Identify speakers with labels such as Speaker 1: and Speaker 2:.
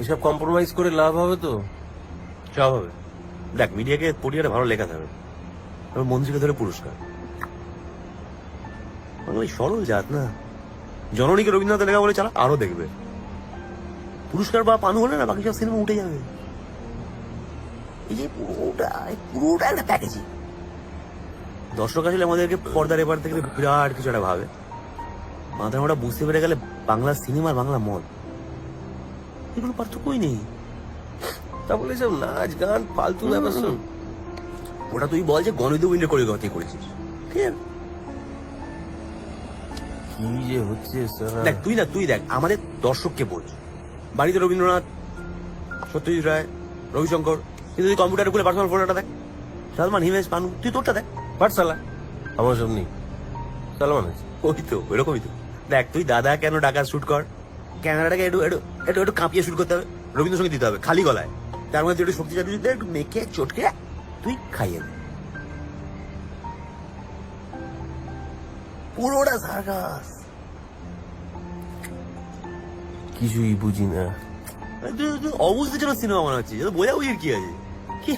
Speaker 1: এসব কম্প্রোমাইজ করে লাভ হবে তো?
Speaker 2: সব হবে। দেখ, মিডিয়াকে পটিয়ারে ভালো লেখা যাবে, এবার মন্ত্রীকে ধরে পুরস্কার। ওই সরল জাত না, জননীকে রবীন্দ্রনাথ লেখা বলে চালা, আরো দেখবে। পুরস্কার বা পানু হলে না বাকি সব সিনেমা উঠে যাবে। এই যে পুরোটা একটা প্যাকেজই। দর্শক আসলে আমাদেরকে পর্দার এবার থেকে বিরাট কিছু একটা ভাবে, মাথায় আমরা বুঝতে পেরে গেলে বাংলা সিনেমা আর বাংলা মদ এগুলো পার্থক্যই নেই।
Speaker 1: তা বলে সব নাচ গান ফালতু ব্যাপার শোন।
Speaker 2: ওটা তুই বল যে গণিত কোরিওগ্রাফি করেছিস, ঠিক আছে?
Speaker 1: কি যে হচ্ছে সালা।
Speaker 2: দেখ তুই দেখ আমাদের দর্শককে বোঝ। বাড়িতে রবীন্দ্রনাথ, সত্যজিৎ রায়, রবিশঙ্কর, কিন্তু তুই কম্পিউটারে খুলে পার্সোনাল ফটোটা দেখ, সালমান, হিমেশ, পানু, তুই তোরটা দেখ।
Speaker 1: বাট সালা আমার সব নেই, সালমান আছে।
Speaker 2: ওই তো ওইরকমই তো। দেখ তুই দাদা কেন ডাকা শুট কর, ক্যামেরাটাকে একটু একটু একটু একটু কাঁপিয়ে শুট করতে হবে, রবীন্দ্রসঙ্গীত দিতে হবে খালি গলায়, তার মধ্যে একটু শক্তি চালিয়ে একটু মেখে চটকে তুই খাইয়ে দে। পুরোটা সার্কাস।
Speaker 1: কিছুই বুঝি না।
Speaker 2: অবুঝদের জন্য সিনেমা মনে হচ্ছে, বোঝা বুঝির কি আছে কি